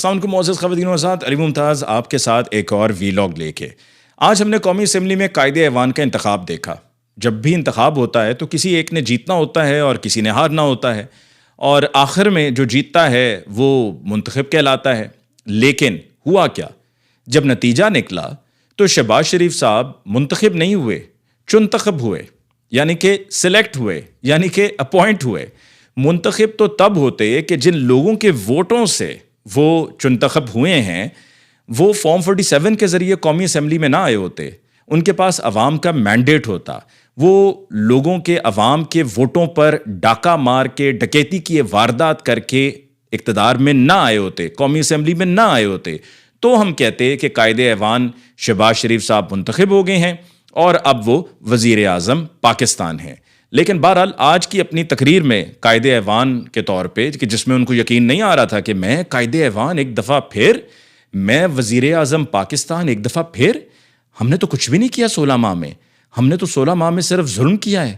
السلام علیکم معزز خواتین و حضرات، علی ممتاز آپ کے ساتھ ایک اور ویلاگ لے کے۔ آج ہم نے قومی اسمبلی میں قائد ایوان کا انتخاب دیکھا۔ جب بھی انتخاب ہوتا ہے تو کسی ایک نے جیتنا ہوتا ہے اور کسی نے ہارنا ہوتا ہے، اور آخر میں جو جیتتا ہے وہ منتخب کہلاتا ہے۔ لیکن ہوا کیا؟ جب نتیجہ نکلا تو شہباز شریف صاحب منتخب نہیں ہوئے، چنتخب ہوئے، یعنی کہ سلیکٹ ہوئے، یعنی کہ اپوائنٹ ہوئے۔ منتخب تو تب ہوتے کہ جن لوگوں کے ووٹوں سے وہ چنتخب ہوئے ہیں وہ فارم 47 کے ذریعے قومی اسمبلی میں نہ آئے ہوتے، ان کے پاس عوام کا مینڈیٹ ہوتا، وہ لوگوں کے عوام کے ووٹوں پر ڈاکہ مار کے ڈکیتی کی واردات کر کے اقتدار میں نہ آئے ہوتے، قومی اسمبلی میں نہ آئے ہوتے، تو ہم کہتے کہ قائد ایوان شہباز شریف صاحب منتخب ہو گئے ہیں اور اب وہ وزیر اعظم پاکستان ہیں۔ لیکن بہرحال آج کی اپنی تقریر میں قائد ایوان کے طور پہ، کہ جس میں ان کو یقین نہیں آ رہا تھا کہ میں قائد ایوان ایک دفعہ پھر، میں وزیر اعظم پاکستان ایک دفعہ پھر، ہم نے تو کچھ بھی نہیں کیا 16 ماہ میں، ہم نے تو 16 ماہ میں صرف ظلم کیا ہے،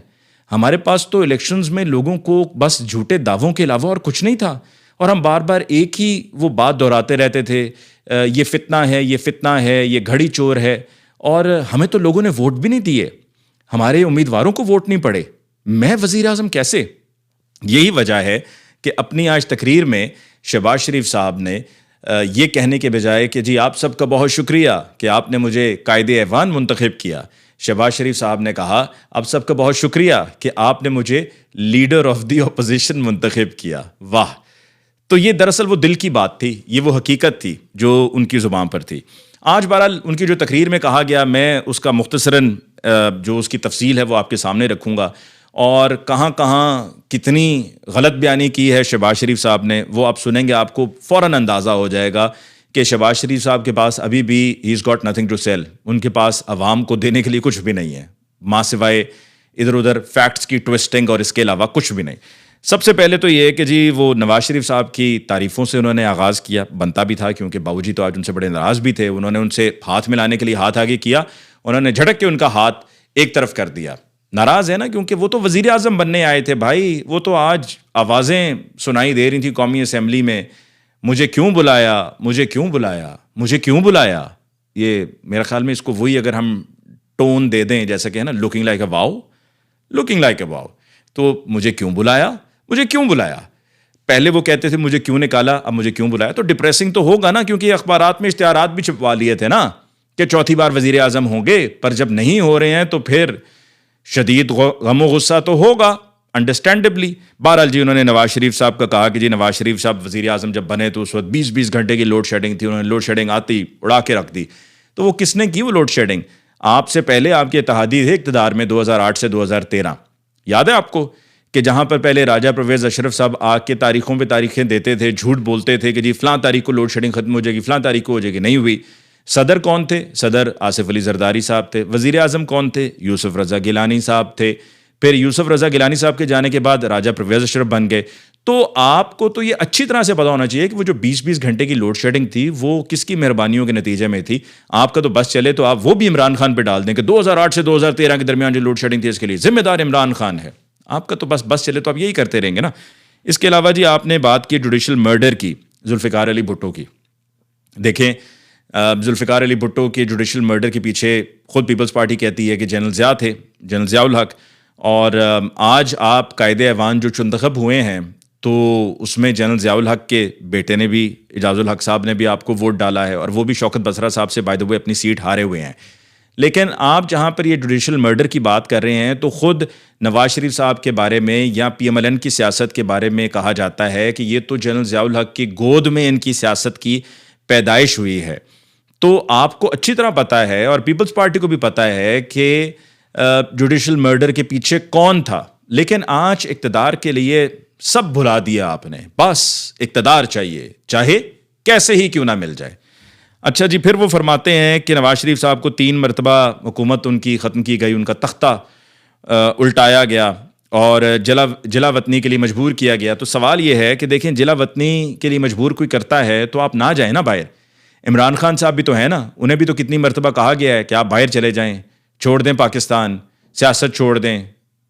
ہمارے پاس تو الیکشنز میں لوگوں کو بس جھوٹے دعووں کے علاوہ اور کچھ نہیں تھا، اور ہم بار بار ایک ہی وہ بات دہراتے رہتے تھے، یہ فتنہ ہے، یہ فتنہ ہے، یہ گھڑی چور ہے، اور ہمیں تو لوگوں نے ووٹ بھی نہیں دیے، ہمارے امیدواروں کو ووٹ نہیں پڑے، میں وزیر اعظم کیسے؟ یہی وجہ ہے کہ اپنی آج تقریر میں شہباز شریف صاحب نے یہ کہنے کے بجائے کہ جی آپ سب کا بہت شکریہ کہ آپ نے مجھے قائد ایوان منتخب کیا، شہباز شریف صاحب نے کہا آپ سب کا بہت شکریہ کہ آپ نے مجھے لیڈر آف دی اپوزیشن منتخب کیا۔ واہ! تو یہ دراصل وہ دل کی بات تھی، یہ وہ حقیقت تھی جو ان کی زبان پر تھی۔ آج بہرحال ان کی جو تقریر میں کہا گیا، میں اس کا مختصراً جو اس کی تفصیل ہے وہ آپ کے سامنے رکھوں گا، اور کہاں کہاں کتنی غلط بیانی کی ہے شہباز شریف صاحب نے وہ آپ سنیں گے، آپ کو فوراً اندازہ ہو جائے گا کہ شہباز شریف صاحب کے پاس ابھی بھی he is got nothing to sell, ان کے پاس عوام کو دینے کے لیے کچھ بھی نہیں ہے، ماں سوائے ادھر ادھر فیکٹس کی ٹوسٹنگ، اور اس کے علاوہ کچھ بھی نہیں۔ سب سے پہلے تو یہ ہے کہ جی وہ نواز شریف صاحب کی تعریفوں سے انہوں نے آغاز کیا، بنتا بھی تھا کیونکہ بابو جی تو آج ان سے بڑے ناراض بھی تھے، انہوں نے ان سے ہاتھ ملانے کے لیے ہاتھ آگے کیا، انہوں نے جھٹک کے ان کا ہاتھ ایک طرف کر دیا۔ ناراض ہے نا، کیونکہ وہ تو وزیر اعظم بننے آئے تھے بھائی، وہ تو آج آوازیں سنائی دے رہی تھیں قومی اسمبلی میں، مجھے کیوں بلایا، مجھے کیوں بلایا، مجھے کیوں بلایا۔ یہ میرے خیال میں اس کو وہی اگر ہم ٹون دے دیں جیسا کہ ہے نا، looking like a wow, looking like a wow, تو مجھے کیوں بلایا، مجھے کیوں بلایا۔ پہلے وہ کہتے تھے مجھے کیوں نکالا، اب مجھے کیوں بلایا، تو ڈپریسنگ تو ہوگا نا، کیونکہ اخبارات میں اشتہارات بھی چھپوا لیے تھے نا کہ چوتھی بار وزیر اعظم ہوں گے، پر جب نہیں ہو رہے ہیں تو پھر شدید غم و غصہ تو ہوگا، انڈرسٹینڈبلی۔ بہرحال جی انہوں نے نواز شریف صاحب کا کہا کہ جی نواز شریف صاحب وزیر اعظم جب بنے تو اس وقت 20 گھنٹے کی لوڈ شیڈنگ تھی، انہوں نے لوڈ شیڈنگ آتی اڑا کے رکھ دی۔ تو وہ کس نے کی وہ لوڈ شیڈنگ؟ آپ سے پہلے آپ کے اتحادی تھے اقتدار میں 2008 سے 2013، یاد ہے آپ کو کہ جہاں پر پہلے راجہ پرویز اشرف صاحب آ کے تاریخوں پہ تاریخیں دیتے تھے، جھوٹ بولتے تھے کہ جی فلاں تاریخ کو لوڈ شیڈنگ ختم ہو جائے گی، فلاں تاریخ کو ہو جائے گی، نہیں ہوئی۔ صدر کون تھے؟ صدر آصف علی زرداری صاحب تھے۔ وزیر اعظم کون تھے؟ یوسف رضا گیلانی صاحب تھے۔ پھر یوسف رضا گیلانی صاحب کے جانے کے بعد راجہ پرویز اشرف بن گئے۔ تو آپ کو تو یہ اچھی طرح سے پتا ہونا چاہیے کہ وہ جو 20 گھنٹے کی لوڈ شیڈنگ تھی وہ کس کی مہربانیوں کے نتیجے میں تھی۔ آپ کا تو بس چلے تو آپ وہ بھی عمران خان پہ ڈال دیں کہ 2008 سے 2013 کے درمیان جو لوڈ شیڈنگ تھی اس کے لیے ذمہ دار عمران خان ہے۔ آپ کا تو بس چلے تو آپ یہی کرتے رہیں گے نا۔ اس کے علاوہ جی آپ نے بات کی جوڈیشل مرڈر کی، ذوالفقار علی بھٹو کی۔ دیکھیں ذوالفقار علی بھٹو کے جوڈیشل مرڈر کے پیچھے خود پیپلز پارٹی کہتی ہے کہ جنرل ضیاء تھے، جنرل ضیاء الحق، اور آج آپ قائد ایوان جو چنتخب ہوئے ہیں تو اس میں جنرل ضیاء الحق کے بیٹے نے بھی، اعجاز الحق صاحب نے بھی آپ کو ووٹ ڈالا ہے، اور وہ بھی شوکت بصرہ صاحب سے بائی دی وے اپنی سیٹ ہارے ہوئے ہیں۔ لیکن آپ جہاں پر یہ جوڈیشل مرڈر کی بات کر رہے ہیں تو خود نواز شریف صاحب کے بارے میں یا پی ایم ایل این کی سیاست کے بارے میں کہا جاتا ہے کہ یہ تو جنرل ضیاء الحق کی گود میں ان کی سیاست کی پیدائش ہوئی ہے۔ تو آپ کو اچھی طرح پتہ ہے اور پیپلز پارٹی کو بھی پتہ ہے کہ جوڈیشل مرڈر کے پیچھے کون تھا، لیکن آج اقتدار کے لیے سب بھلا دیا آپ نے، بس اقتدار چاہیے چاہے کیسے ہی کیوں نہ مل جائے۔ اچھا جی پھر وہ فرماتے ہیں کہ نواز شریف صاحب کو 3 مرتبہ حکومت ان کی ختم کی گئی، ان کا تختہ الٹایا گیا اور جلا وطنی کے لیے مجبور کیا گیا۔ تو سوال یہ ہے کہ دیکھیں جلا وطنی کے لیے مجبور کوئی کرتا ہے تو آپ نہ جائیں نا باہر۔ عمران خان صاحب بھی تو ہیں نا، انہیں بھی تو کتنی مرتبہ کہا گیا ہے کہ آپ باہر چلے جائیں، چھوڑ دیں پاکستان، سیاست چھوڑ دیں۔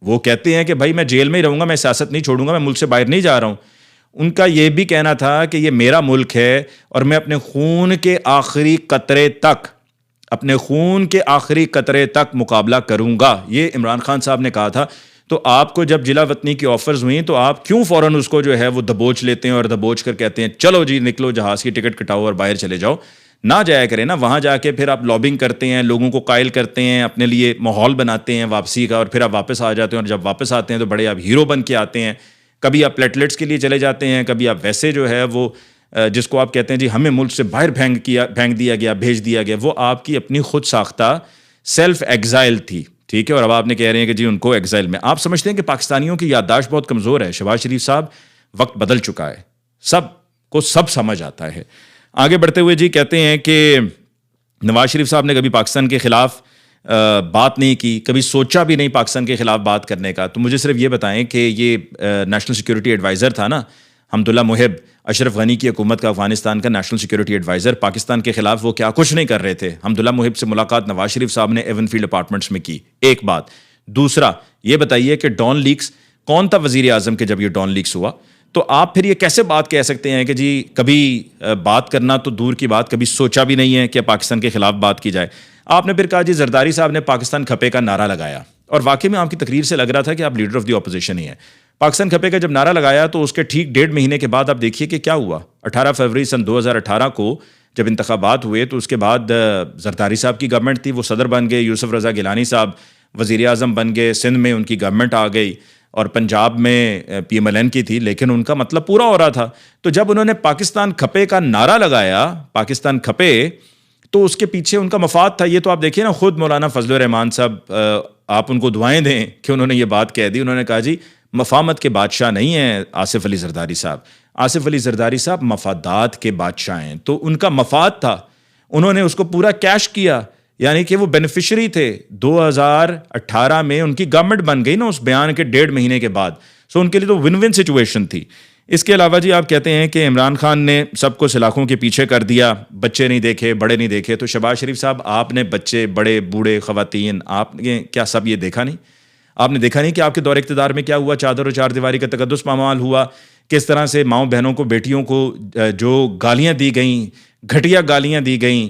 وہ کہتے ہیں کہ بھائی میں جیل میں ہی رہوں گا، میں سیاست نہیں چھوڑوں گا، میں ملک سے باہر نہیں جا رہا ہوں۔ ان کا یہ بھی کہنا تھا کہ یہ میرا ملک ہے اور میں اپنے خون کے آخری قطرے تک مقابلہ کروں گا، یہ عمران خان صاحب نے کہا تھا. تو آپ کو جب جلا وطنی کی آفرز ہوئیں تو آپ کیوں فوراً اس کو جو ہے وہ دبوچ لیتے ہیں اور دبوچ کر کہتے ہیں چلو جی نکلو، جہاز کی ٹکٹ کٹاؤ اور باہر چلے جاؤ؟ نہ جایا کریں نا. وہاں جا کے پھر آپ لابنگ کرتے ہیں، لوگوں کو قائل کرتے ہیں، اپنے لیے ماحول بناتے ہیں واپسی کا، اور پھر آپ واپس آ جاتے ہیں. اور جب واپس آتے ہیں تو بڑے آپ ہیرو بن کے آتے ہیں. کبھی آپ پلیٹلیٹس کے لیے چلے جاتے ہیں، کبھی آپ ویسے جو ہے وہ جس کو آپ کہتے ہیں جی ہمیں ملک سے باہر پھینک دیا گیا، بھیج دیا گیا، وہ آپ کی اپنی خود ساختہ سیلف ایگزائل تھی. ٹھیک ہے، اور اب آپ نے کہہ رہے ہیں کہ جی ان کو ایگزائل میں. آپ سمجھتے ہیں کہ پاکستانیوں کی یادداشت بہت کمزور ہے. شہباز شریف صاحب، وقت بدل چکا ہے، سب کو سب سمجھ آتا ہے. آگے بڑھتے ہوئے جی کہتے ہیں کہ نواز شریف صاحب نے کبھی پاکستان کے خلاف بات نہیں کی، کبھی سوچا بھی نہیں پاکستان کے خلاف بات کرنے کا. تو مجھے صرف یہ بتائیں کہ یہ نیشنل سیکورٹی ایڈوائزر تھا نا حمداللہ محب، اشرف غنی کی حکومت کا افغانستان کا نیشنل سیکورٹی ایڈوائزر، پاکستان کے خلاف وہ کیا کچھ نہیں کر رہے تھے؟ حمداللہ محب سے ملاقات نواز شریف صاحب نے ایون فیلڈ اپارٹمنٹس میں کی، ایک بات. دوسرا یہ بتائیے کہ ڈان لیکس کون تھا وزیر اعظم کے جب یہ ڈان لیکس ہوا؟ تو آپ پھر یہ کیسے بات کہہ سکتے ہیں کہ جی کبھی بات کرنا تو دور کی بات، کبھی سوچا بھی نہیں ہے کہ پاکستان کے خلاف بات کی جائے؟ آپ نے پھر کہا جی زرداری صاحب نے پاکستان کھپے کا نعرہ لگایا، اور واقعی میں آپ کی تقریر سے لگ رہا تھا کہ آپ لیڈر آف دی اپوزیشن ہی ہیں. پاکستان کھپے کا جب نعرہ لگایا تو اس کے ٹھیک 1.5 مہینے کے بعد آپ دیکھیے کہ کیا ہوا. 18 فروری سن 2018 کو جب انتخابات ہوئے تو اس کے بعد زرداری صاحب کی گورنمنٹ تھی، وہ صدر بن گئے. یوسف رضا گیلانی صاحب وزیر اعظم بن گئے. سندھ میں ان کی گورنمنٹ آ گئی، اور پنجاب میں PMLN کی تھی، لیکن ان کا مطلب پورا ہو رہا تھا. تو جب انہوں نے پاکستان کھپے کا نعرہ لگایا، پاکستان کھپے، تو اس کے پیچھے ان کا مفاد تھا. یہ تو آپ دیکھیے نا، خود مولانا فضل الرحمان صاحب، آپ ان کو دعائیں دیں کہ انہوں نے یہ بات کہہ دی. انہوں نے کہا جی مفاہمت کے بادشاہ نہیں ہیں آصف علی زرداری صاحب، آصف علی زرداری صاحب مفادات کے بادشاہ ہیں. تو ان کا مفاد تھا، انہوں نے اس کو پورا کیش کیا، یعنی کہ وہ بینیفیشری تھے. 2018 میں ان کی گورنمنٹ بن گئی نا اس بیان کے 1.5 مہینے کے بعد. سو ان کے لیے تو ون ون سچویشن تھی. اس کے علاوہ جی آپ کہتے ہیں کہ عمران خان نے سب کو سلاخوں کے پیچھے کر دیا، بچے نہیں دیکھے، بڑے نہیں دیکھے. تو شہباز شریف صاحب، آپ نے بچے، بڑے، بوڑھے، خواتین، آپ نے کیا سب یہ دیکھا نہیں؟ آپ نے دیکھا نہیں کہ آپ کے دور اقتدار میں کیا ہوا؟ چادر و چار دیواری کا تقدس پامال ہوا. کس طرح سے ماؤں بہنوں کو، بیٹیوں کو جو گالیاں دی گئیں، گھٹیا گالیاں دی گئیں،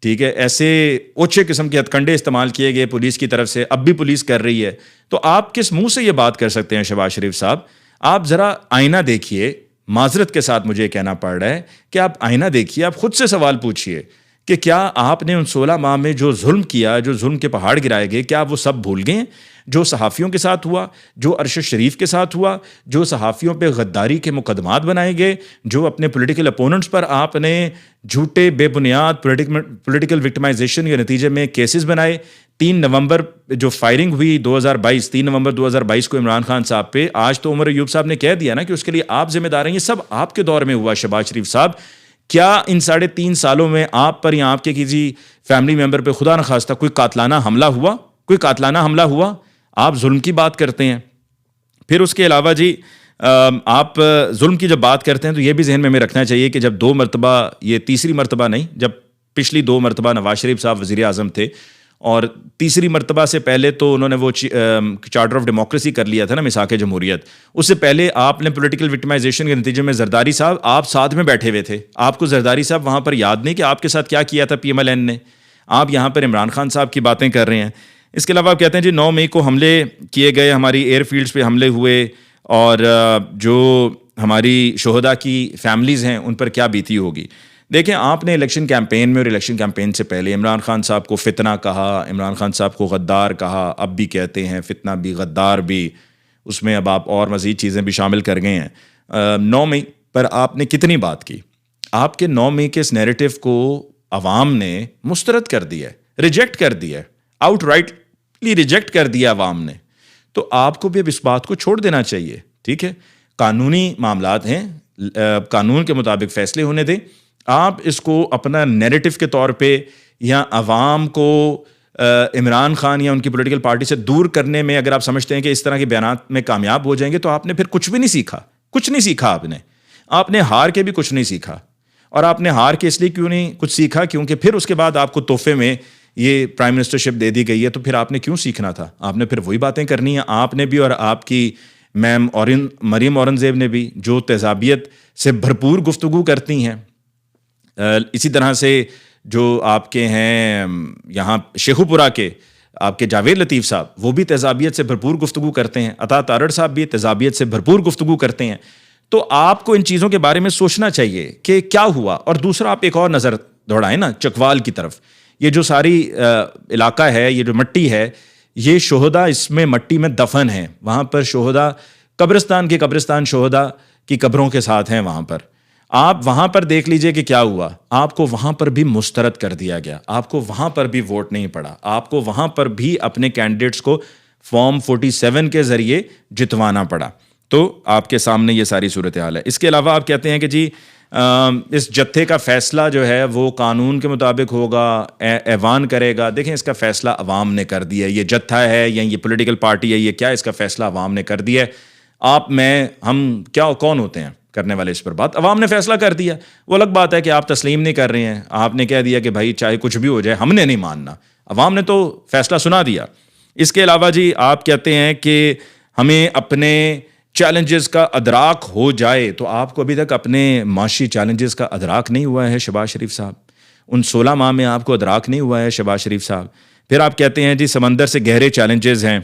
ٹھیک ہے، ایسے اوچھے قسم کے ہتھ کنڈے استعمال کیے گئے پولیس کی طرف سے. اب بھی پولیس کر رہی ہے. تو آپ کس منہ سے یہ بات کر سکتے ہیں شہباز شریف صاحب؟ آپ ذرا آئینہ دیکھیے. معذرت کے ساتھ مجھے کہنا پڑ رہا ہے کہ آپ آئینہ دیکھیے، آپ خود سے سوال پوچھیے کہ کیا آپ نے ان 16 ماہ میں جو ظلم کیا، جو ظلم کے پہاڑ گرائے گئے، کیا وہ سب بھول گئے؟ جو صحافیوں کے ساتھ ہوا، جو ارشد شریف کے ساتھ ہوا، جو صحافیوں پہ غداری کے مقدمات بنائے گئے، جو اپنے پولیٹیکل اپوننٹس پر آپ نے جھوٹے بے بنیاد پولیٹیکل وکٹمائزیشن کے نتیجے میں کیسز بنائے. 3 نومبر جو فائرنگ ہوئی 3 نومبر 2022 کو عمران خان صاحب پہ، آج تو عمر ایوب صاحب نے کہہ دیا نا کہ اس کے لیے آپ ذمہ دار ہیں. یہ سب آپ کے دور میں ہوا. شہباز شریف صاحب، کیا ان 3.5 سالوں میں آپ پر یا آپ کے کسی فیملی ممبر پہ خدا نخواستہ کوئی قاتلانہ حملہ ہوا؟ کوئی قاتلانہ حملہ ہوا؟ آپ ظلم کی بات کرتے ہیں. پھر اس کے علاوہ جی آپ ظلم کی جب بات کرتے ہیں تو یہ بھی ذہن میں رکھنا چاہیے کہ جب 2 مرتبہ، یہ تیسری مرتبہ نہیں، جب پچھلی 2 مرتبہ نواز شریف صاحب وزیر اعظم تھے، اور تیسری مرتبہ سے پہلے تو انہوں نے وہ چارٹر آف ڈیموکریسی کر لیا تھا نا، میثاق جمہوریت. اس سے پہلے آپ نے پولیٹیکل وکٹمائزیشن کے نتیجے میں زرداری صاحب آپ ساتھ میں بیٹھے ہوئے تھے. آپ کو زرداری صاحب وہاں پر یاد نہیں کہ آپ کے ساتھ کیا کیا تھا PMLN نے؟ آپ یہاں پر عمران خان صاحب کی باتیں کر رہے ہیں. اس کے علاوہ آپ کہتے ہیں جی 9 مئی کو حملے کیے گئے، ہماری ایئر فیلڈز پہ حملے ہوئے، اور جو ہماری شہداء کی فیملیز ہیں ان پر کیا بیتی ہوگی. دیکھیں، آپ نے الیکشن کیمپین میں اور الیکشن کیمپین سے پہلے عمران خان صاحب کو فتنہ کہا، عمران خان صاحب کو غدار کہا، اب بھی کہتے ہیں، فتنہ بھی، غدار بھی، اس میں اب آپ اور مزید چیزیں بھی شامل کر گئے ہیں. 9 مئی پر آپ نے کتنی بات کی؟ آپ کے 9 مئی کے اس نیریٹو کو عوام نے مسترد کر دیا ہے، ریجیکٹ کر دیا ہے، آؤٹ رائٹلی ریجیکٹ کر دیا عوام نے. تو آپ کو بھی اب اس بات کو چھوڑ دینا چاہیے. ٹھیک ہے، قانونی معاملات ہیں، قانون کے مطابق فیصلے ہونے دیں. آپ اس کو اپنا نیریٹو کے طور پہ یا عوام کو عمران خان یا ان کی پولیٹیکل پارٹی سے دور کرنے میں اگر آپ سمجھتے ہیں کہ اس طرح کے بیانات میں کامیاب ہو جائیں گے تو آپ نے پھر کچھ بھی نہیں سیکھا. کچھ نہیں سیکھا آپ نے ہار کے بھی کچھ نہیں سیکھا. اور آپ نے ہار کے اس لیے کیوں نہیں کچھ سیکھا؟ کیونکہ پھر اس کے بعد آپ کو تحفے میں یہ پرائم منسٹرشپ دے دی گئی ہے. تو پھر آپ نے کیوں سیکھنا تھا؟ آپ نے پھر وہی باتیں کرنی ہیں. آپ نے بھی اور آپ کی میم مریم اورنگزیب نے بھی، جو تیزابیت سے بھرپور گفتگو کرتی ہیں. اسی طرح سے جو آپ کے ہیں یہاں شیخو پورہ کے آپ کے جاوید لطیف صاحب، وہ بھی تیزابیت سے بھرپور گفتگو کرتے ہیں. عطا تارڑ صاحب بھی تیزابیت سے بھرپور گفتگو کرتے ہیں. تو آپ کو ان چیزوں کے بارے میں سوچنا چاہیے کہ کیا ہوا. اور دوسرا، آپ ایک اور نظر دوڑائیں نا چکوال کی طرف. یہ جو ساری علاقہ ہے، یہ جو مٹی ہے، یہ شہداء اس میں مٹی میں دفن ہیں. وہاں پر شہداء قبرستان شہداء کی قبروں کے ساتھ ہیں وہاں پر. آپ وہاں پر دیکھ لیجئے کہ کیا ہوا. آپ کو وہاں پر بھی مسترد کر دیا گیا، آپ کو وہاں پر بھی ووٹ نہیں پڑا، آپ کو وہاں پر بھی اپنے کینڈیڈیٹس کو فارم 47 کے ذریعے جتوانا پڑا. تو آپ کے سامنے یہ ساری صورتحال ہے. اس کے علاوہ آپ کہتے ہیں کہ جی اس جتھے کا فیصلہ جو ہے وہ قانون کے مطابق ہوگا، ایوان کرے گا. دیکھیں، اس کا فیصلہ عوام نے کر دیا ہے. یہ جتھا ہے یا یہ پولیٹیکل پارٹی ہے، یہ کیا، اس کا فیصلہ عوام نے کر دیا ہے. ہم کیا کون ہوتے ہیں کرنے والے اس پر بات؟ عوام نے فیصلہ کر دیا. وہ الگ بات ہے کہ آپ تسلیم نہیں کر رہے ہیں. آپ نے کہہ دیا کہ بھائی چاہے کچھ بھی ہو جائے ہم نے نہیں ماننا. عوام نے تو فیصلہ سنا دیا. اس کے علاوہ جی آپ کہتے ہیں کہ ہمیں اپنے چیلنجز کا ادراک ہو جائے. تو آپ کو ابھی تک اپنے معاشی چیلنجز کا ادراک نہیں ہوا ہے شہباز شریف صاحب. ان 16 ماہ میں آپ کو ادراک نہیں ہوا ہے شہباز شریف صاحب. پھر آپ کہتے ہیں جی سمندر سے گہرے چیلنجز ہیں،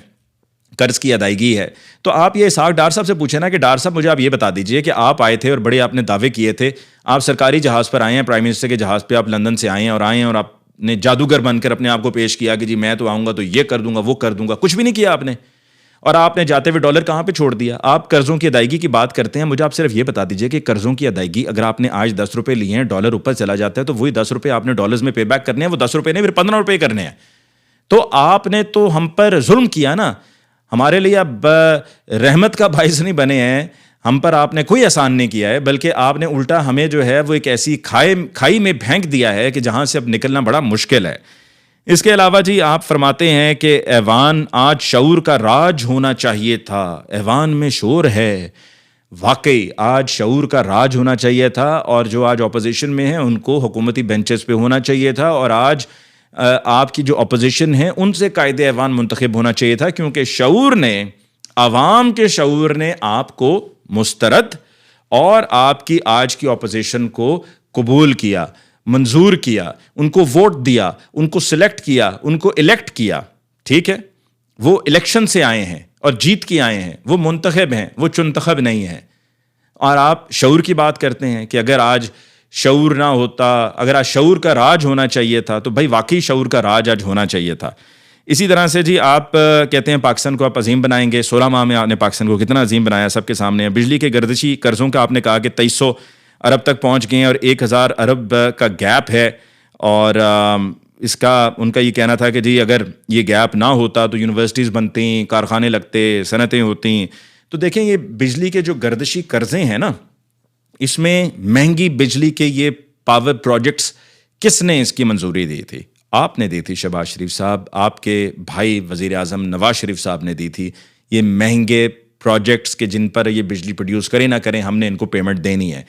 قرض کی ادائیگی ہے. تو آپ یہ اسحاق ڈار صاحب سے پوچھیں نا کہ ڈار صاحب مجھے آپ یہ بتا دیجئے کہ آپ آئے تھے اور بڑے آپ نے دعوے کیے تھے. آپ سرکاری جہاز پر آئے ہیں، پرائم منسٹر کے جہاز پہ آپ لندن سے آئے ہیں اور آپ نے جادوگر بن کر اپنے آپ کو پیش کیا کہ جی میں تو آؤں گا تو یہ کر دوں گا وہ کر دوں گا. کچھ بھی نہیں کیا آپ نے. اور آپ نے جاتے ہوئے ڈالر کہاں پہ چھوڑ دیا. آپ قرضوں کی ادائیگی کی بات کرتے ہیں. مجھے آپ صرف یہ بتا دیجئے کہ قرضوں کی ادائیگی اگر آپ نے آج 10 روپے لیے ہیں، ڈالر اوپر چلا جاتا ہے تو وہی 10 روپے آپ نے ڈالرز میں پے بیک کرنے ہیں. وہ 10 روپے نہیں، پھر 15 روپے کرنے ہیں. تو آپ نے تو ہم پر ظلم کیا نا. ہمارے لیے اب رحمت کا باعث نہیں بنے ہیں. ہم پر آپ نے کوئی احسان نہیں کیا ہے، بلکہ آپ نے الٹا ہمیں جو ہے وہ ایک ایسی کھائی میں پھینک دیا ہے کہ جہاں سے اب نکلنا بڑا مشکل ہے. اس کے علاوہ جی آپ فرماتے ہیں کہ ایوان آج شعور کا راج ہونا چاہیے تھا. ایوان میں شور ہے. واقعی آج شعور کا راج ہونا چاہیے تھا، اور جو آج اپوزیشن میں ہیں ان کو حکومتی بینچز پہ ہونا چاہیے تھا. اور آج آپ کی جو اپوزیشن ہے ان سے قائد ایوان منتخب ہونا چاہیے تھا، کیونکہ شعور نے، عوام کے شعور نے آپ کو مسترد اور آپ کی آج کی اپوزیشن کو قبول کیا، منظور کیا، ان کو ووٹ دیا، ان کو سلیکٹ کیا، ان کو الیکٹ کیا. ٹھیک ہے، وہ الیکشن سے آئے ہیں اور جیت کے آئے ہیں. وہ منتخب ہیں، وہ چنتخب نہیں ہیں. اور آپ شعور کی بات کرتے ہیں کہ اگر آج شعور نہ ہوتا، اگر آج شعور کا راج ہونا چاہیے تھا، تو بھائی واقعی شعور کا راج آج ہونا چاہیے تھا. اسی طرح سے جی آپ کہتے ہیں پاکستان کو آپ عظیم بنائیں گے. 16 ماہ میں آپ نے پاکستان کو کتنا عظیم بنایا سب کے سامنے ہے. بجلی کے گردشی قرضوں کا آپ نے کہا کہ 2300 ارب تک پہنچ گئے ہیں اور 1000 ارب کا گیپ ہے. اور اس کا ان کا یہ کہنا تھا کہ جی اگر یہ گیپ نہ ہوتا تو یونیورسٹیز بنتی، کارخانے لگتے، صنعتیں ہوتی. تو دیکھیں یہ بجلی کے جو گردشی قرضے ہیں نا، اس میں مہنگی بجلی کے یہ پاور پروجیکٹس کس نے اس کی منظوری دی تھی؟ آپ نے دی تھی شہباز شریف صاحب. آپ کے بھائی وزیر اعظم نواز شریف صاحب نے دی تھی. یہ مہنگے پروجیکٹس کے جن پر یہ بجلی پروڈیوس کریں نہ کریں ہم نے ان کو پیمنٹ دینی ہے.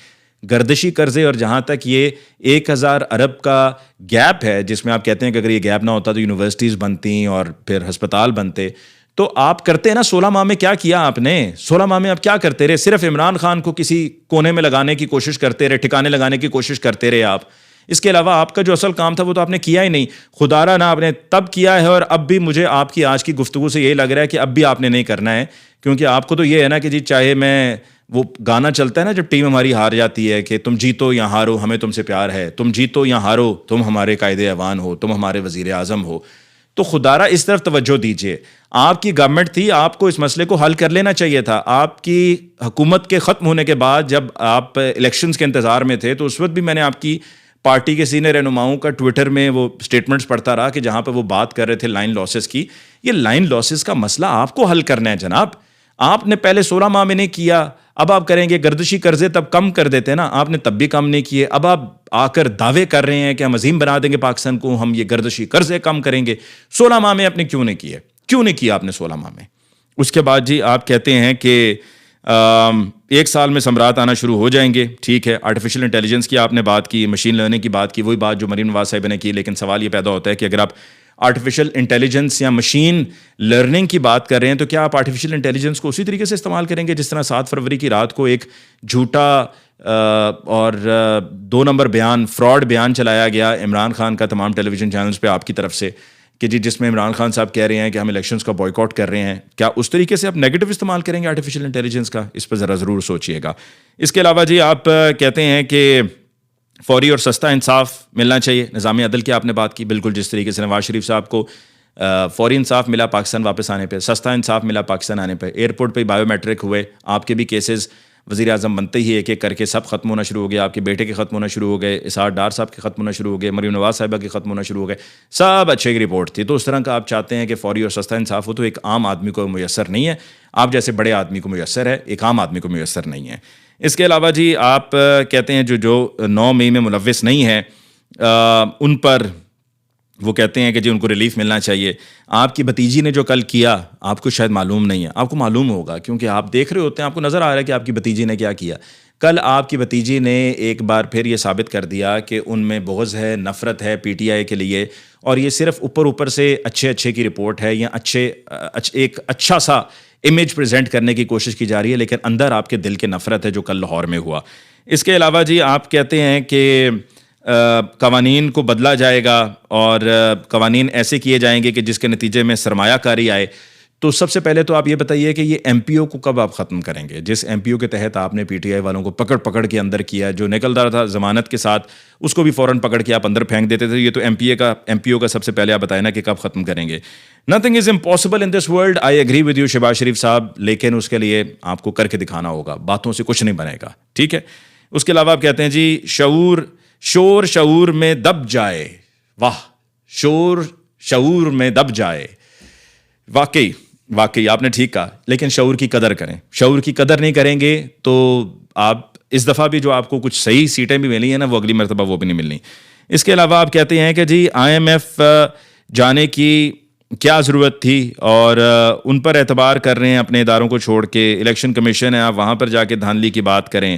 گردشی قرضے، اور جہاں تک یہ 1000 ارب کا گیپ ہے جس میں آپ کہتے ہیں کہ اگر یہ گیپ نہ ہوتا تو یونیورسٹیز بنتی اور پھر ہسپتال بنتے. تو آپ کرتے ہیں نا 16 ماہ میں کیا کیا آپ نے؟ 16 ماہ میں آپ کیا کرتے رہے؟ صرف عمران خان کو کسی کونے میں لگانے کی کوشش کرتے رہے، ٹھکانے لگانے کی کوشش کرتے رہے آپ. اس کے علاوہ آپ کا جو اصل کام تھا وہ تو آپ نے کیا ہی نہیں. خدا را نہ آپ نے تب کیا ہے، اور اب بھی مجھے آپ کی آج کی گفتگو سے یہی لگ رہا ہے کہ اب بھی آپ نے نہیں کرنا ہے. کیونکہ آپ کو تو یہ ہے نا کہ جی چاہے میں، وہ گانا چلتا ہے نا جب ٹیم ہماری ہار جاتی ہے کہ تم جیتو یا ہارو ہمیں تم سے پیار ہے، تم جیتو یا ہارو تم ہمارے قائد ایوان ہو، تم ہمارے وزیر اعظم ہو. تو خدا را اس طرف توجہ دیجیے. آپ کی گورنمنٹ تھی، آپ کو اس مسئلے کو حل کر لینا چاہیے تھا. آپ کی حکومت کے ختم ہونے کے بعد جب آپ الیکشنز کے انتظار میں تھے تو اس وقت بھی میں نے آپ کی پارٹی کے سینئر رہنماؤں کا ٹویٹر میں وہ سٹیٹمنٹس پڑھتا رہا کہ جہاں پہ وہ بات کر رہے تھے لائن لاسز کی. یہ لائن لاسز کا مسئلہ آپ کو حل کرنا ہے جناب. آپ نے پہلے 16 ماہ میں نہیں کیا، اب آپ کریں گے. گردشی قرضے تب کم کر دیتے نا، آپ نے تب بھی کم نہیں کیے. اب آپ آ کر دعوے کر رہے ہیں کہ ہم عظیم بنا دیں گے پاکستان کو، ہم یہ گردشی قرضے کم کریں گے. 16 ماہ میں آپ نے کیوں نہیں کیے؟ کیوں نہیں کیا آپ نے 16 ماہ میں؟ اس کے بعد جی آپ کہتے ہیں کہ 1 سال میں ثمرات آنا شروع ہو جائیں گے. ٹھیک ہے، آرٹیفیشل انٹیلیجنس کی آپ نے بات کی، مشین لرننگ کی بات کی، وہی بات جو مریم نواز صاحبہ نے کی. لیکن سوال یہ پیدا ہوتا ہے کہ اگر آپ آرٹیفیشل انٹیلیجنس یا مشین لرننگ کی بات کر رہے ہیں، تو کیا آپ آرٹیفیشل انٹیلیجنس کو اسی طریقے سے استعمال کریں گے جس طرح 7 فروری کی رات کو ایک جھوٹا اور 2 نمبر بیان، فراڈ بیان چلایا گیا عمران خان کا تمام ٹیلی ویژن چینلز پہ آپ کی طرف سے، کہ جس میں عمران خان صاحب کہہ رہے ہیں کہ ہم الیکشنز کا بوائیکاٹ کر رہے ہیں، کیا اس طریقے سے آپ نیگیٹو استعمال کریں گے آرٹیفیشل انٹیلیجنس کا؟ اس پہ ذرا ضرور سوچیے گا. اس کے علاوہ جی آپ کہتے ہیں کہ فوری اور سستا انصاف ملنا چاہیے. نظام عدل کی آپ نے بات کی، بالکل جس طریقے سے نواز شریف صاحب کو فوری انصاف ملا پاکستان واپس آنے پہ، سستا انصاف ملا پاکستان آنے پہ، ایئرپورٹ پہ بایو میٹرک ہوئے، آپ کے بھی کیسز وزیر اعظم بنتے ہی ایک ایک کر کے سب ختم ہونا شروع ہو گیا، آپ کے بیٹے کے ختم ہونا شروع ہو گئے، اسحاق ڈار صاحب کے ختم ہونا شروع ہو گئے، مریم نواز صاحبہ کے ختم ہونا شروع ہو گئے، سب اچھے کی رپورٹ تھی. تو اس طرح کا آپ چاہتے ہیں کہ فوری اور سستا انصاف ہو، تو ایک عام آدمی کو میسر نہیں ہے، آپ جیسے بڑے آدمی کو میسر ہے، ایک عام آدمی کو میسر نہیں ہے. اس کے علاوہ جی آپ کہتے ہیں جو 9 مئی میں ملوث نہیں ہیں ان پر وہ کہتے ہیں کہ جی ان کو ریلیف ملنا چاہیے. آپ کی بھتیجی نے جو کل کیا آپ کو شاید معلوم نہیں ہے، آپ کو معلوم ہوگا کیونکہ آپ دیکھ رہے ہوتے ہیں، آپ کو نظر آ رہا ہے کہ آپ کی بھتیجی نے کیا کیا. کل آپ کی بھتیجی نے ایک بار پھر یہ ثابت کر دیا کہ ان میں بغض ہے، نفرت ہے پی ٹی آئی کے لیے، اور یہ صرف اوپر سے اچھے کی رپورٹ ہے یا ایک اچھا سا امیج پریزنٹ کرنے کی کوشش کی جا رہی ہے، لیکن اندر آپ کے دل کے نفرت ہے جو کل لاہور میں ہوا. اس کے علاوہ جی آپ کہتے ہیں کہ قوانین کو بدلا جائے گا اور قوانین ایسے کیے جائیں گے کہ جس کے نتیجے میں سرمایہ کاری آئے. تو سب سے پہلے تو آپ یہ بتائیے کہ یہ ایم پی او کو کب آپ ختم کریں گے؟ جس ایم پی او کے تحت آپ نے پی ٹی آئی والوں کو پکڑ کے اندر کیا، جو نکل رہا تھا ضمانت کے ساتھ، اس کو بھی فوراً پکڑ کے آپ اندر پھینک دیتے تھے. یہ تو ایم پی او کا سب سے پہلے آپ بتائیں نا کہ کب ختم کریں گے. Nothing is impossible in this world, I agree with you Shehbaz Sharif صاحب، لیکن اس کے لیے آپ کو کر کے دکھانا ہوگا، باتوں سے کچھ نہیں بنے گا، ٹھیک ہے. اس کے علاوہ آپ کہتے ہیں جی شعور میں دب جائے، واہ، شعور میں دب جائے. واقعی آپ نے ٹھیک کہا، لیکن شعور کی قدر کریں. شعور کی قدر نہیں کریں گے تو آپ اس دفعہ بھی جو آپ کو کچھ صحیح سیٹیں بھی ملی ہیں نا، وہ اگلی مرتبہ وہ بھی نہیں ملنی. اس کے علاوہ آپ کہتے ہیں کہ جی آئی ایم ایف جانے کی کیا ضرورت تھی، اور ان پر اعتبار کر رہے ہیں اپنے اداروں کو چھوڑ کے. الیکشن کمیشن ہے، آپ وہاں پر جا کے دھاندلی کی بات کریں.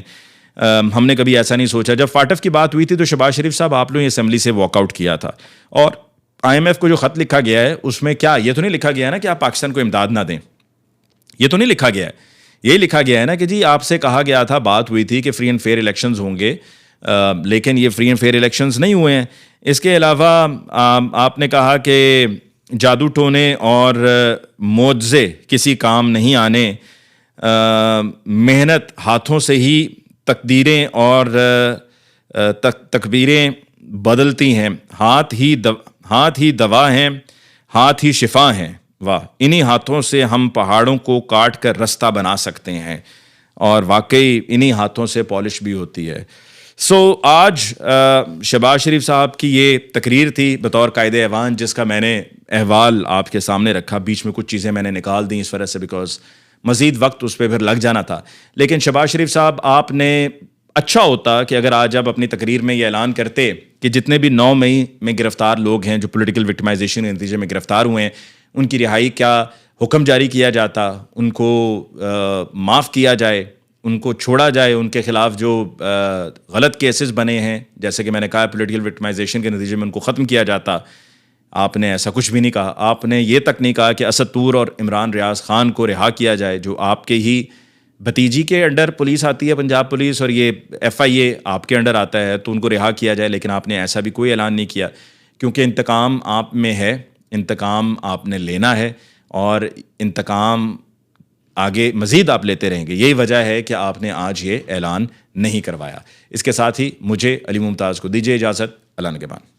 ہم نے کبھی ایسا نہیں سوچا. جب فاٹف کی بات ہوئی تھی تو شہباز شریف صاحب آپ لوگوں نے اسمبلی سے واک آؤٹ کیا تھا، اور آئی ایم ایف کو جو خط لکھا گیا ہے اس میں کیا یہ تو نہیں لکھا گیا ہے نا کہ آپ پاکستان کو امداد نہ دیں؟ یہ تو نہیں لکھا گیا ہے. یہ لکھا گیا ہے نا کہ جی آپ سے کہا گیا تھا، بات ہوئی تھی کہ فری اینڈ فیئر الیکشنز ہوں گے، لیکن یہ فری اینڈ فیئر الیکشنز نہیں ہوئے ہیں. اس کے علاوہ آپ نے کہا کہ جادو ٹونے اور معجزے کسی کام نہیں آنے، محنت ہاتھوں سے ہی تقدیریں اور تکبیریں بدلتی ہیں، ہاتھ ہی دوا ہیں، ہاتھ ہی شفا ہیں. واہ، انہی ہاتھوں سے ہم پہاڑوں کو کاٹ کر رستہ بنا سکتے ہیں، اور واقعی انہی ہاتھوں سے پالش بھی ہوتی ہے. آج شہباز شریف صاحب کی یہ تقریر تھی بطور قائد ایوان، جس کا میں نے احوال آپ کے سامنے رکھا. بیچ میں کچھ چیزیں میں نے نکال دیں اس وجہ سے، بیکاز مزید وقت اس پہ پھر لگ جانا تھا. لیکن شہباز شریف صاحب، آپ نے اچھا ہوتا کہ اگر آج آپ اپنی تقریر میں یہ اعلان کرتے کہ جتنے بھی 9 مئی میں گرفتار لوگ ہیں جو پولیٹیکل وکٹمائزیشن کے نتیجے میں گرفتار ہوئے ہیں، ان کی رہائی کا حکم جاری کیا جاتا، ان کو معاف کیا جائے، ان کو چھوڑا جائے، ان کے خلاف جو غلط کیسز بنے ہیں جیسے کہ میں نے کہا پولیٹیکل وکٹمائزیشن کے نتیجے میں ان کو ختم کیا جاتا. آپ نے ایسا کچھ بھی نہیں کہا. آپ نے یہ تک نہیں کہا کہ اسد طور اور عمران ریاض خان کو رہا کیا جائے، جو آپ کے ہی بھتیجی کے انڈر پولیس آتی ہے، پنجاب پولیس، اور یہ ایف آئی اے آپ کے انڈر آتا ہے، تو ان کو رہا کیا جائے. لیکن آپ نے ایسا بھی کوئی اعلان نہیں کیا، کیونکہ انتقام آپ میں ہے، انتقام آپ نے لینا ہے، اور انتقام آگے مزید آپ لیتے رہیں گے. یہی وجہ ہے کہ آپ نے آج یہ اعلان نہیں کروایا. اس کے ساتھ ہی مجھے علی ممتاز کو دیجیے اجازت. اللہ نگہبان.